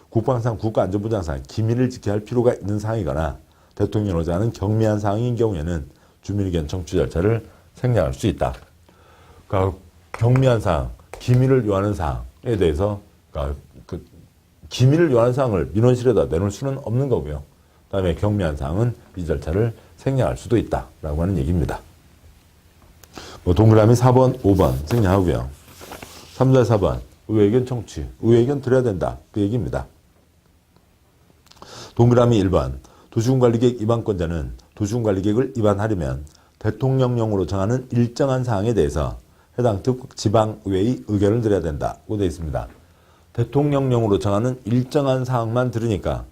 국방상 국가안전보장상 기밀을 지켜야 할 필요가 있는 사항이거나 대통령이 하는 경미한 사항인 경우에는 주민의견 청취 절차를 생략할 수 있다. 그러니까 경미한 사항, 기밀을 요하는 사항에 대해서 그러니까 그 기밀을 요하는 사항을 민원실에다 내놓을 수는 없는 거고요. 그다음에 경미한 사항은 이 절차를 생략할 수도 있다라고 하는 얘기입니다. 동그라미 4번, 5번 생략하고요. 3-4번 의회의견 청취, 의회의견 드려야 된다. 그 얘기입니다. 동그라미 1번 도시군관리계획 위반권자는 도시군관리계획을 위반하려면 대통령령으로 정하는 일정한 사항에 대해서 해당 지방의회의 의견을 드려야 된다고 되어 있습니다. 대통령령으로 정하는 일정한 사항만 들으니까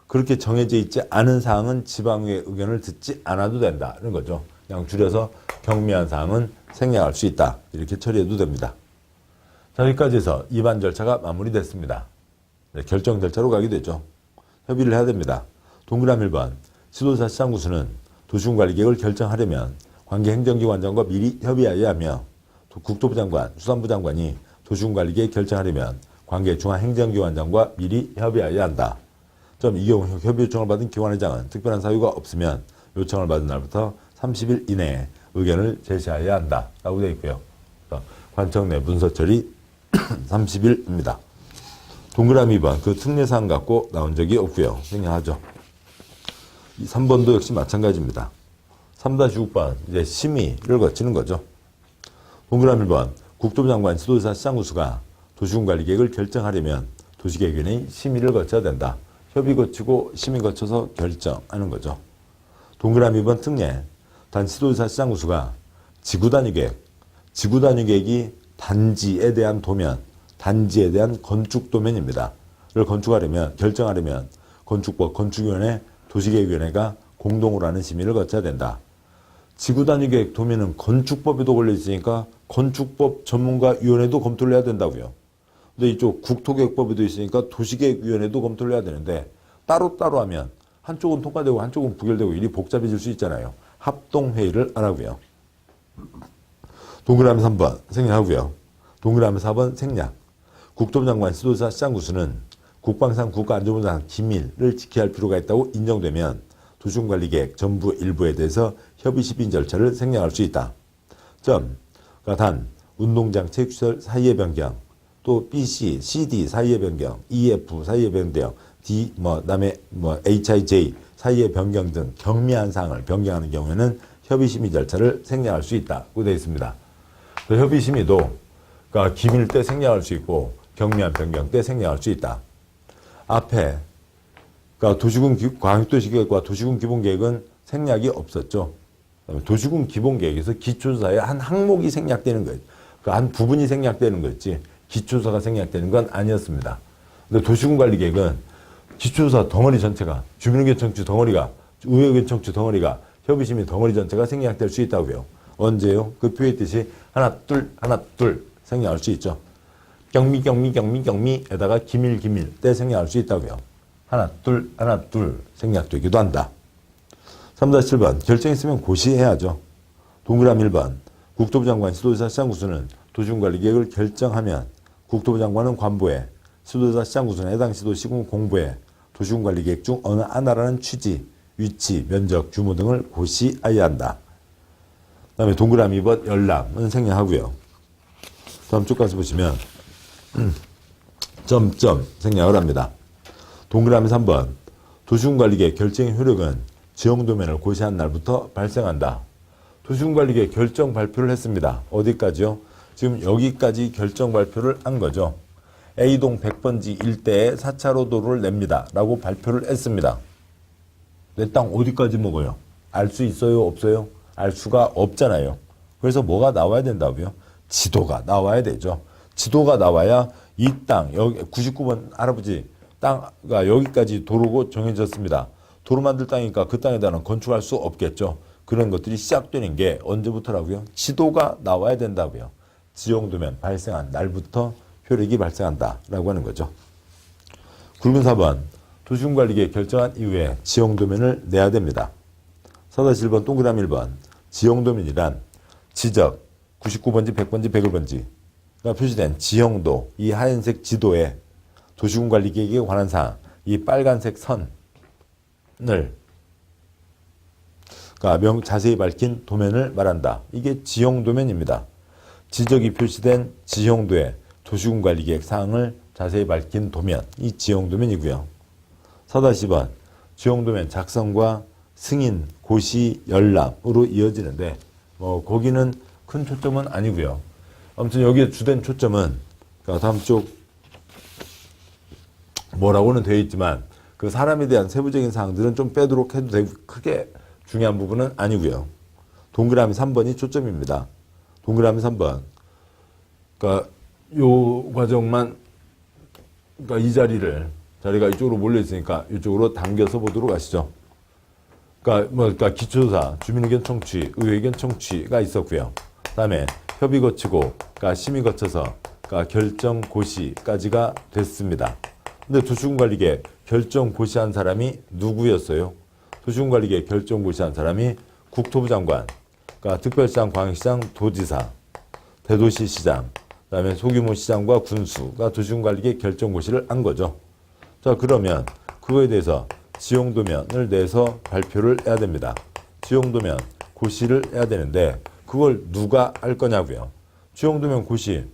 그렇게 정해져 있지 않은 사항은 지방의회 의견을 듣지 않아도 된다는 거죠. 그냥 줄여서 경미한 사항은 생략할 수 있다. 이렇게 처리해도 됩니다. 자, 여기까지 해서 위반 절차가 마무리됐습니다. 네, 결정 절차로 가게 되죠. 협의를 해야 됩니다. 동그라미 1번 시도지사 시장구수는 도시군관리계획을 결정하려면 관계 행정기관장과 미리 협의해야 하며 국토부 장관, 수산부 장관이 도시군관리계획 결정하려면 관계 중앙행정기관장과 미리 협의해야 한다. 이 경우 협의 요청을 받은 기관회장은 특별한 사유가 없으면 요청을 받은 날부터 30일 이내에 의견을 제시해야 한다. 라고 되어 있고요. 관청 내 문서 처리 30일입니다. 동그라미 2번 그 특례사항 갖고 나온 적이 없고요. 생략하죠. 3번도 역시 마찬가지입니다. 3-6번 이제 심의를 거치는 거죠. 동그라미 1번 국토부 장관 시도지사 시장구수가 도시군관리계획을 결정하려면 도시계획위원회의 심의를 거쳐야 된다. 협의 거치고 심의 거쳐서 결정하는 거죠. 동그라미 2번 특례 단 시도지사 시장구수가 지구단위계획이 단지에 대한 도면, 단지에 대한 건축도면입니다. 를 건축하려면, 결정하려면 건축법, 건축위원회, 도시계획위원회가 공동으로 하는 심의를 거쳐야 된다. 지구단위계획 도면은 건축법에도 걸려있으니까 건축법 전문가위원회도 검토를 해야 된다고요. 근데 이쪽 국토계획법에도 있으니까 도시계획위원회도 검토를 해야 되는데 따로따로 하면 한쪽은 통과되고 한쪽은 부결되고 일이 복잡해질 수 있잖아요. 합동회의를 하라고요. 동그라미 3번 생략하고요. 동그라미 4번 생략. 국토부 장관 시도지사 시장구수는 국방상 국가안전보장 기밀을 지켜야 할 필요가 있다고 인정되면 도시군관리계획 전부 일부에 대해서 협의 심의 절차를 생략할 수 있다. 그러니까 단 운동장 체육시설 사이의 변경, 또 BC, CD 사이의 변경, EF 사이의 변경, D 그다음에 HIJ 사이의 변경 등 경미한 사항을 변경하는 경우에는 협의 심의 절차를 생략할 수 있다고 되어 있습니다. 협의 심의도 그러니까 기밀 때 생략할 수 있고 경미한 변경 때 생략할 수 있다. 앞에 그러니까 도시군 광역도시계획과 도시군 기본계획은 생략이 없었죠. 도시군 기본계획에서 기초조사의 한 항목이 생략되는 거예요. 그 한 부분이 생략되는 거였지 기초조사가 생략되는 건 아니었습니다. 근데 도시군관리계획은 기초조사 덩어리 전체가 주민의견 청취 덩어리가 의회의견 청취 덩어리가 협의심의 덩어리 전체가 생략될 수 있다고요. 언제요? 그 표했듯이 하나 둘 생략할 수 있죠. 경미에다가 기밀 때 생략할 수 있다고요. 하나 둘 생략되기도 한다. 3-7번 결정했으면 고시해야죠. 동그라미 1번 국토부 장관, 시도지사, 시장구수는 도시군관리계획을 결정하면 국토부 장관은 관보에, 시도지사, 시장구수는 해당 시도 시군 공보에 도시군관리계획 중 어느 하나라는 취지, 위치, 면적, 규모 등을 고시해야 한다. 그 다음에 동그라미 2번 열람은 생략하고요. 다음 쭉 가서 보시면 점점 생략을 합니다. 동그라미 3번 도시군관리계획 결정의 효력은 지형도면을 고시한 날부터 발생한다. 도시군관리계획 결정 발표를 했습니다. 어디까지요? 지금 여기까지 결정 발표를 한 거죠. A동 100번지 일대에 4차로 도로를 냅니다. 라고 발표를 했습니다. 내 땅 어디까지 먹어요? 알 수 있어요? 없어요? 알 수가 없잖아요. 그래서 뭐가 나와야 된다고요? 지도가 나와야 되죠. 지도가 나와야 이 땅, 여기 99번 할아버지 땅가 여기까지 도로고 정해졌습니다. 도로 만들 땅이니까 그 땅에 대한 건축할 수 없겠죠. 그런 것들이 시작되는 게 언제부터라고요? 지도가 나와야 된다고요. 지형도면 발생한 날부터 효력이 발생한다라고 하는 거죠. 굵은 4번 도시군관리계획 결정한 이후에 지형도면을 내야 됩니다. 4-1번 동그라미 1번 지형도면이란 지적 99번지 100번지 101번지가 표시된 지형도 이 하얀색 지도에 도시군관리계획에 관한 사항 이 빨간색 선을 그러니까 자세히 밝힌 도면을 말한다. 이게 지형도면입니다. 지적이 표시된 지형도에 도시군관리계획 사항을 자세히 밝힌 도면, 이 지형도면이고요. 4-10번 지형도면 작성과 승인, 고시, 열람으로 이어지는데 거기는 큰 초점은 아니고요. 아무튼 여기에 주된 초점은 그러니까 다음 쪽 뭐라고는 되어 있지만 그 사람에 대한 세부적인 사항들은 좀 빼도록 해도 되고 크게 중요한 부분은 아니고요. 동그라미 3번이 초점입니다. 동그라미 3번. 그러니까 요 과정만 그러니까 이 자리가 이쪽으로 몰려 있으니까 이쪽으로 당겨서 보도록 하시죠. 그러니까 기초조사, 주민의견 청취, 의회의견 청취가 있었고요. 그다음에 협의 거치고, 그러니까 심의 거쳐서, 그러니까 결정 고시까지가 됐습니다. 근데 도시군관리계획 결정 고시한 사람이 누구였어요? 도시군관리계획 결정 고시한 사람이 국토부 장관, 그러니까 특별시장, 광역시장, 도지사, 대도시시장, 그다음에 소규모 시장과 군수가 도시군관리계획 결정 고시를 한 거죠. 자, 그러면 그거에 대해서 지형도면을 내서 발표를 해야 됩니다. 지형도면 고시를 해야 되는데 그걸 누가 할 거냐고요. 지형도면 고시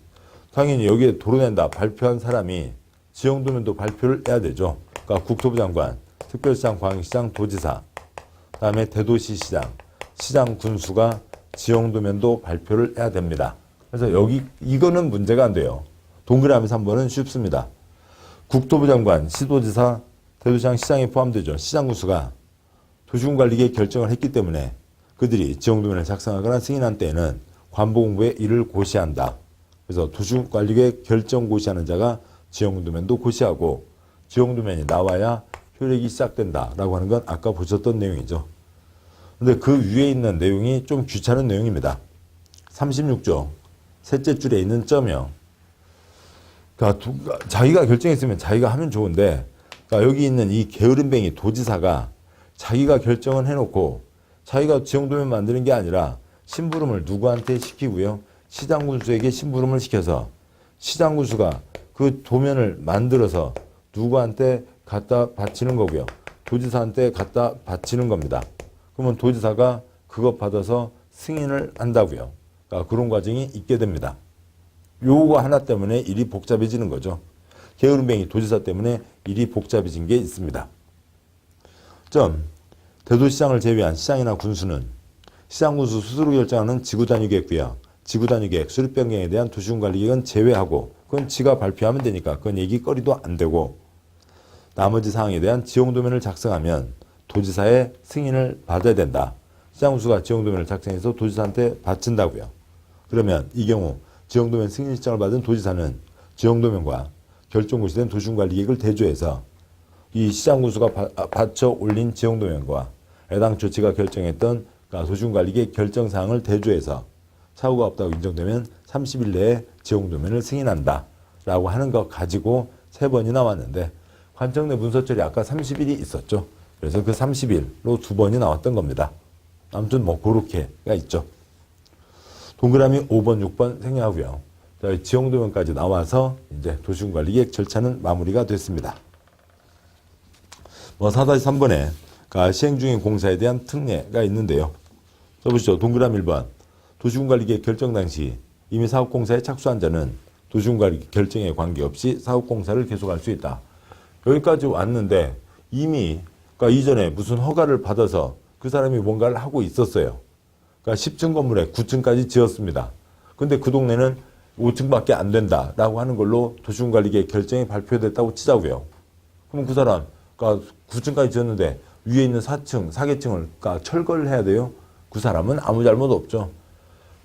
당연히 여기에 도로 낸다 발표한 사람이 지형도면도 발표를 해야 되죠. 그러니까 국토부 장관, 특별시장, 광역시장, 도지사, 그다음에 대도시시장, 시장 군수가 지형도면도 발표를 해야 됩니다. 그래서 이거는 문제가 안 돼요. 동그라미 3번은 쉽습니다. 국토부 장관, 시도지사, 대도시장, 시장에 포함되죠. 시장 군수가 도시군관리계획 결정을 했기 때문에 그들이 지형도면을 작성하거나 승인한 때에는 관보공부에 이를 고시한다. 그래서 도시군관리계획 결정 고시하는 자가 지형도면도 고시하고 지형도면이 나와야 효력이 시작된다라고 하는 건 아까 보셨던 내용이죠. 근데 그 위에 있는 내용이 좀 귀찮은 내용입니다. 36조 셋째 줄에 있는 점이요. 그러니까 자기가 결정했으면 자기가 하면 좋은데 그러니까 여기 있는 이 게으름뱅이 도지사가 자기가 결정을 해놓고 자기가 지형도면 만드는 게 아니라 심부름을 누구한테 시키고요. 시장군수에게 심부름을 시켜서 시장군수가 그 도면을 만들어서 누구한테 갖다 바치는 거고요. 도지사한테 갖다 바치는 겁니다. 그러면 도지사가 그것 받아서 승인을 한다고요. 그러니까 그런 과정이 있게 됩니다. 요거 하나 때문에 일이 복잡해지는 거죠. 게으름뱅이 도지사 때문에 일이 복잡해진 게 있습니다. 대도시장을 제외한 시장이나 군수는 시장 군수 스스로 결정하는 지구단위계획부야 지구단위계획 수립 변경에 대한 도시군 관리계획은 제외하고 그건 지가 발표하면 되니까 그건 얘기거리도 안 되고 나머지 사항에 대한 지형도면을 작성하면 도지사의 승인을 받아야 된다. 시장 군수가 지형도면을 작성해서 도지사한테 바친다고요. 그러면 이 경우 지형도면 승인 신청을 받은 도지사는 지형도면과 결정고시 된 도시군관리계획을 대조해서 이 시장 군수가 받쳐 올린 지형도면과 애당초 지가 결정했던 도시군관리계획 결정사항을 대조해서 사고가 없다고 인정되면 30일 내에 지형도면을 승인한다 라고 하는 것 가지고 3번이 나왔는데 관청 내 문서 처리 아까 30일이 있었죠. 그래서 그 30일로 2번이 나왔던 겁니다. 아무튼 그렇게가 있죠. 동그라미 5번, 6번 생략하고요. 지형도면까지 나와서 이제 도시군관리계획 절차는 마무리가 됐습니다. 4-3번에 시행 중인 공사에 대한 특례가 있는데요. 써보시죠. 동그라미 1번. 도시군관리계획 결정 당시 이미 사업공사에 착수한 자는 도시군관리 결정에 관계없이 사업공사를 계속할 수 있다. 여기까지 왔는데 이미 이전에 무슨 허가를 받아서 그 사람이 뭔가를 하고 있었어요. 10층 건물에 9층까지 지었습니다. 근데 그 동네는 5층밖에 안 된다라고 하는 걸로 도시군관리계획 결정이 발표됐다고 치자고요. 그럼 그 사람 9층까지 지었는데 위에 있는 4층, 4계층을 철거를 해야 돼요? 그 사람은 아무 잘못 없죠.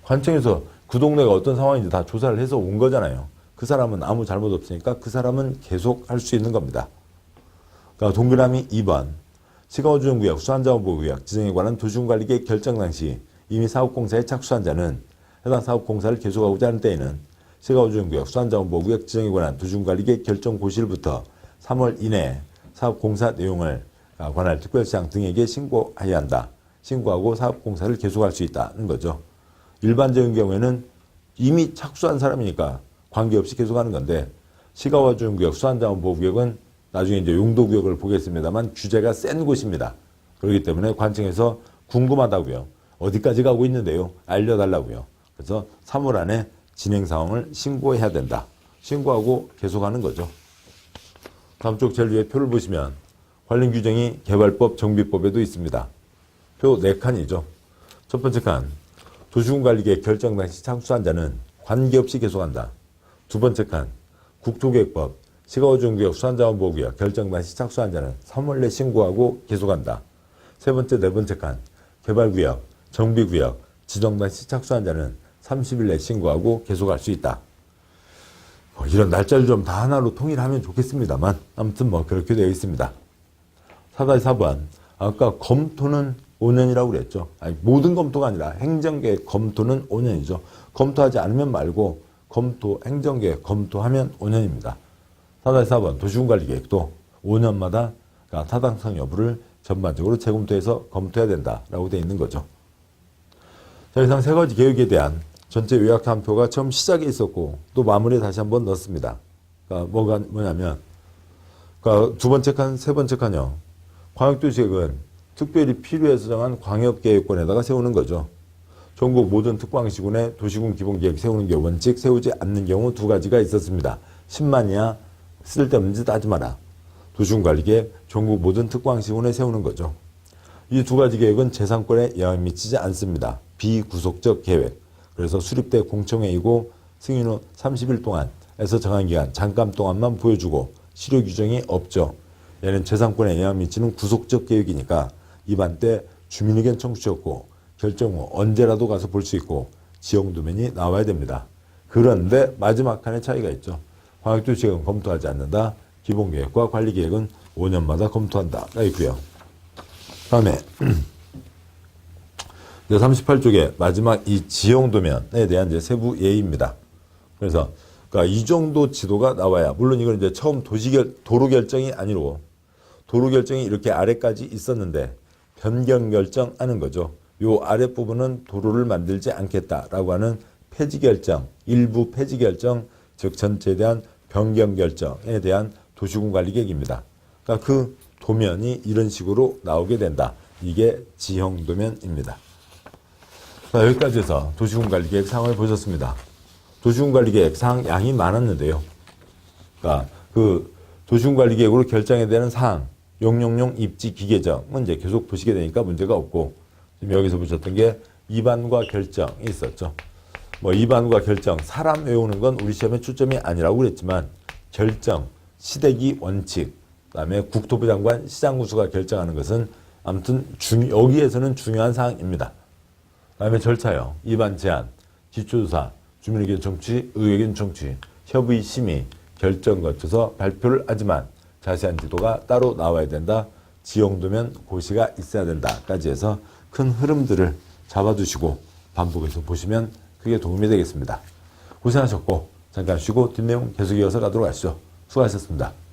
관청에서 그 동네가 어떤 상황인지 다 조사를 해서 온 거잖아요. 그 사람은 아무 잘못 없으니까 그 사람은 계속 할 수 있는 겁니다. 동그라미 2번. 시가호주정구역, 수안자원보호구역 지정에 관한 도시군관리계획 결정 당시 이미 사업공사에 착수한 자는 해당 사업공사를 계속하고자 하는 때에는 시가호주정구역, 수안자원보호구역 지정에 관한 도시군관리계획 결정 고시일부터 3월 이내에 사업공사 내용을 관할 특별시장 등에게 신고해야 한다. 신고하고 사업공사를 계속할 수 있다는 거죠. 일반적인 경우에는 이미 착수한 사람이니까 관계없이 계속하는 건데 시가호주정구역, 수안자원보호구역은 나중에 이제 용도구역을 보겠습니다만 규제가 센 곳입니다. 그렇기 때문에 관청에서 궁금하다고요. 어디까지 가고 있는데요. 알려달라고요. 그래서 3월 안에 진행 상황을 신고해야 된다. 신고하고 계속하는 거죠. 다음 쪽 제일 위에 표를 보시면 관련 규정이 개발법, 정비법에도 있습니다. 표 4칸이죠. 첫 번째 칸, 도시군관리계획 결정 당시 착수한 자는 관계없이 계속한다. 두 번째 칸, 국토계획법, 시가호주정구역, 수안자원보호구역 결정 당시 착수한 자는 3월 내 신고하고 계속한다. 세 번째, 네 번째 칸, 개발구역, 정비구역, 지정 당시 착수한 자는 30일 내 신고하고 계속할 수 있다. 이런 날짜를 좀 다 하나로 통일하면 좋겠습니다만 아무튼 그렇게 되어 있습니다. 4-4번. 아까 검토는 5년이라고 그랬죠. 아니, 모든 검토가 아니라 행정계획 검토는 5년이죠. 검토하지 않으면 말고 행정계획 검토하면 5년입니다. 4-4번. 도시군관리계획도 5년마다 타당성 여부를 전반적으로 재검토해서 검토해야 된다라고 되어 있는 거죠. 자, 이상 3가지 계획에 대한 전체 요약한표가 처음 시작에 있었고 또 마무리에 다시 한번 넣었습니다. 뭐냐면 두 번째 칸, 세 번째 칸요. 광역도시계획은 특별히 필요해서 정한 광역계획권에다가 세우는 거죠. 전국 모든 특광시군에 도시군 기본계획 세우는 게 원칙, 세우지 않는 경우 2가지가 있었습니다. 10만 이하 쓸데없는 짓 하지 마라. 도시군관리계획 전국 모든 특광시군에 세우는 거죠. 이 2가지 계획은 재산권에 영향 미치지 않습니다. 비구속적 계획. 그래서 수립대 공청회이고 승인 후 30일 동안에서 정한 기간 잠깐 동안만 보여주고 실효 규정이 없죠. 얘는 재산권에 영향 미치는 구속적 계획이니까 입안 때 주민의견 청취였고 결정 후 언제라도 가서 볼 수 있고 지형도면이 나와야 됩니다. 그런데 마지막 칸에 차이가 있죠. 광역도시계획은 검토하지 않는다. 기본계획과 관리계획은 5년마다 검토한다가 있고요. 다음에 38쪽에 마지막 이 지형도면에 대한 이제 세부 예의입니다. 그래서 이 정도 지도가 나와야, 물론 이건 이제 처음 도로 결정이 아니고 도로 결정이 이렇게 아래까지 있었는데 변경 결정하는 거죠. 요 아랫부분은 도로를 만들지 않겠다라고 하는 폐지 결정, 일부 폐지 결정, 즉 전체에 대한 변경 결정에 대한 도시군 관리 계획입니다. 그러니까 그 도면이 이런 식으로 나오게 된다. 이게 지형도면입니다. 자, 여기까지 해서 도시군관리계획 사항을 보셨습니다. 도시군관리계획 사항 양이 많았는데요. 그러니까 그 도시군관리계획으로 결정해야 되는 사항, 용용용 입지 기계정은 이제 계속 보시게 되니까 문제가 없고, 지금 여기서 보셨던 게 입안과 결정이 있었죠. 뭐 입안과 결정, 사람 외우는 건 우리 시험의 초점이 아니라고 그랬지만 결정, 시대기 원칙, 그다음에 국토부 장관 시장군수가 결정하는 것은 아무튼 여기에서는 중요한 사항입니다. 그다음에 절차요. 입안 제한, 기초조사, 주민의견 청취, 의견 청취, 협의 심의, 결정 거쳐서 발표를 하지만 자세한 지도가 따로 나와야 된다. 지형도면 고시가 있어야 된다까지 해서 큰 흐름들을 잡아두시고 반복해서 보시면 크게 도움이 되겠습니다. 고생하셨고 잠깐 쉬고 뒷내용 계속 이어서 가도록 하시죠. 수고하셨습니다.